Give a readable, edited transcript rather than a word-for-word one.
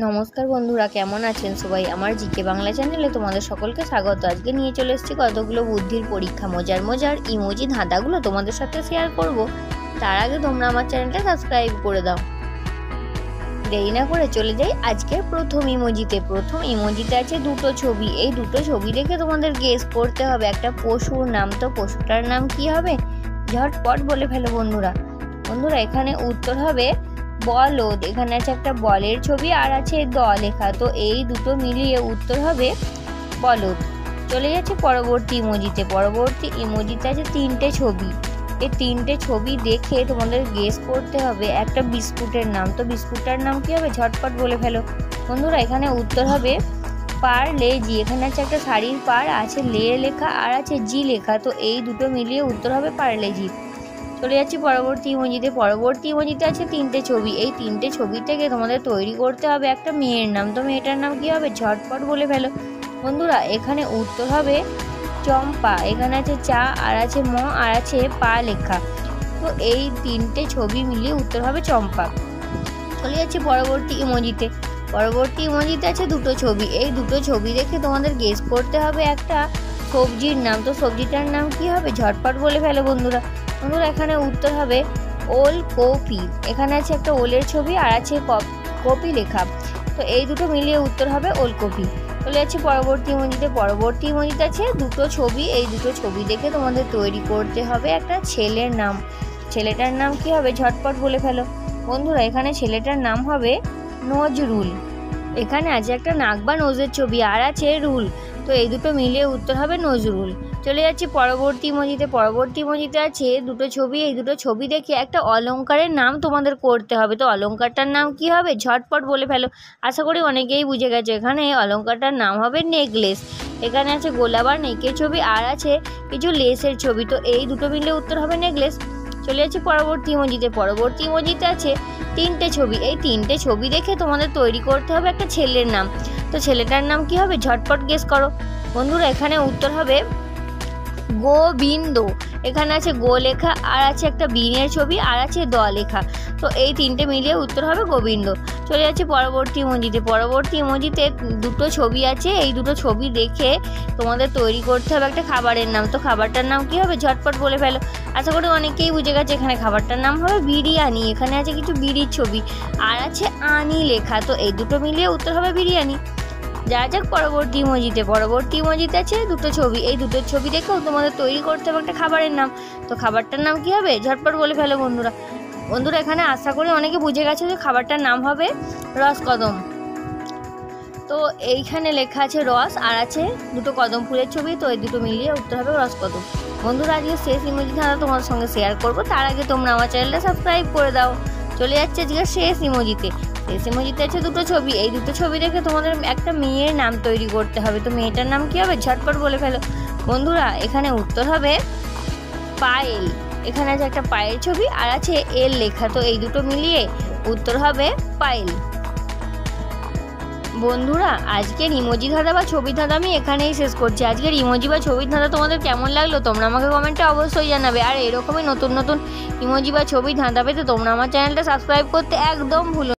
নমস্কার বন্ধুরা, কেমন আছেন সবাই? আমার জিকে বাংলা চ্যানেলে তোমাদের সকলকে স্বাগত। আজকে নিয়ে চলে এসেছি কতগুলো বুদ্ধির পরীক্ষা, মজার মজার ইমোজি ধাঁধাগুলো তোমাদের সাথে শেয়ার করব। তার আগে তোমরা আমার চ্যানেলটা সাবস্ক্রাইব করে দাও। দেরি না করে চলে যাই আজকের প্রথম ইমোজিতে। প্রথম ইমোজিতে আছে দুটো ছবি। এই দুটো ছবি দেখে তোমাদের গেস করতে হবে একটা পশুর নাম। তো পশুটার নাম কি হবে? ঝটপট বলে ফেলো বন্ধুরা। এখানে উত্তর হবে বলদ। এখানে আছে একটা বলের ছবি আর আছে দ লেখা, তো এই দুটো মিলিয়ে উত্তর হবে বলদ। চলে যাচ্ছে পরবর্তী ইমোজিতে। পরবর্তী ইমোজিতে আছে তিনটে ছবি। এই তিনটে ছবি দেখে তোমাদের গেস করতে হবে একটা বিস্কুটের নাম। তো বিস্কুটটার নাম কি হবে? ঝটপট বলে ফেলো বন্ধুরা। এখানে উত্তর হবে পারলেজি। এখানে আছে একটা শাড়ির পার, আছে লে লেখা আর আছে জি লেখা, তো এই দুটো মিলিয়ে উত্তর হবে পারলেজি। চলে যাচ্ছি পরবর্তী ইমোজিতে। পরবর্তী ইমোজিতে আছে তিনটে ছবি। এই তিনটে ছবি থেকে তোমাদের তৈরি করতে হবে একটা মেয়ের নাম। তো মেয়েটার নাম কি হবে? ঝটপট বলে ফেলো বন্ধুরা। এখানে উত্তর হবে চম্পা। এখানে আছে চা আর আছে ম আর আছে পা লেখা, তো এই তিনটে ছবি মিলিয়ে উত্তর হবে চম্পা। চলে যাচ্ছি পরবর্তী ইমোজিতে। পরবর্তী ইমোজিতে আছে দুটো ছবি। এই দুটো ছবি দেখে তোমাদের গেস করতে হবে একটা সবজির নাম। তো সবজিটার নাম কি হবে? ঝটপট বলে ফেলো বন্ধুরা। এখানে উত্তর হবে ওলকপি। এখানে আছে একটা ওলের ছবি আর আছে কপি লেখা, তো এই দুটো মিলিয়ে উত্তর হবে ওলকপি। চলে যাচ্ছে পরবর্তী ইমোজিতে। পরবর্তী ইমোজিতে আছে দুটো ছবি। এই দুটো ছবি দেখে তোমাদের তৈরি করতে হবে একটা ছেলের নাম। ছেলেটার নাম কি হবে? ঝটপট বলে ফেলো বন্ধুরা। এখানে ছেলেটার নাম হবে নজরুল। এখানে আছে একটা নাক বা নোজের ছবি আর আছে রুল, তো এই দুটো মিলিয়ে উত্তর হবে নজরুল। চলে যাচ্ছি পরবর্তী ইমোজিতে। পরবর্তী ইমোজিতে আছে দুটো ছবি। এই দুটো ছবি দেখে একটা অলংকারের নাম তোমাদের করতে হবে। তো অলংকারটার নাম কি হবে? ঝটপট বলে ফেলো। আশা করি অনেকেই বুঝে গেছে। এখানে অলংকারটার নাম হবে নেকলেস। এখানে আছে গোলাপ আর নেকের ছবি আর আছে কিছু লেসের ছবি, তো এই দুটো মিলিয়ে উত্তর হবে নেকলেস। চলে যাচ্ছি পরবর্তী ইমোজিতে। পরবর্তী ইমোজিতে আছে তিনটে ছবি। এই তিনটে ছবি দেখে তোমাদের তৈরি করতে হবে একটা ছেলের নাম। তো ছেলেটার নাম কি হবে? ঝটপট গেস করো বন্ধুরা। এখানে উত্তর হবে গোবিন্দ। এখানে আছে গো লেখা আর আছে একটা বিনের ছবি আর আছে দ লেখা, তো এই তিনটে মিলিয়ে উত্তর হবে গোবিন্দ। চলে যাচ্ছে পরবর্তী ইমোজিতে। পরবর্তী ইমোজিতে দুটো ছবি আছে। এই দুটো ছবি দেখে তোমাদের তৈরি করতে হবে একটা খাবারের নাম। তো খাবারটার নাম কি হবে? ঝটপট বলে ফেলো। আশা করি অনেকেই বুঝে গেছে। এখানে খাবারটার নাম হবে বিরিয়ানি। এখানে আছে কিছু বিড়ির ছবি আর আছে আনি লেখা, তো এই দুটো মিলিয়ে উত্তর হবে বিরিয়ানি। যাক পরবর্তী ইমোজিতে। পরবর্তী ইমোজিতে আছে দুটো ছবি। এই দুটো ছবি দেখেও তোমাদের তৈরি করতে হবে একটা খাবারের নাম। তো খাবারটার নাম কি হবে? ঝটপট বলে ফেলো বন্ধুরা। এখানে আশা করি অনেকে বুঝে গেছে যে খাবারটার নাম হবে রসকদম। তো এইখানে লেখা আছে রস আর আছে দুটো কদম ফুলের ছবি, তো এই দুটো মিলিয়ে উত্তর হবে রসকদম। আজকে শেষ ইমোজি ধাঁধা তোমাদের সঙ্গে শেয়ার করবো, তার আগে তোমরা আমার চ্যানেলটা সাবস্ক্রাইব করে দাও। চলে যাচ্ছে আজকে শেষ ইমোজিতে। শেষ ইমোজিতে আছে দুটো ছবি। এই দুটো ছবি দেখে তোমাদের একটা মেয়ের নাম তৈরি করতে হবে। তো মেয়েটার নাম কি হবে? ঝটপট বলে ফেলো বন্ধুরা। এখানে উত্তর হবে পায়েল। এখানে আছে একটা পায়ের ছবি আর আছে এল লেখা, তো এই দুটো মিলিয়ে উত্তর হবে পায়েল। বন্ধুরা আজকের ইমোজি ধাঁধা বা ছবি ধাঁধা আমি এখানেই শেষ করছি। আজকের ইমোজি বা ছবির ধাঁধা তোমাদের কেমন লাগলো তোমরা আমাকে কমেন্টে অবশ্যই জানাবে। আর এরকমই নতুন নতুন ইমোজি বা ছবি ধাঁধা পেতে তোমরা আমার চ্যানেলটা সাবস্ক্রাইব করতে একদম ভুলো।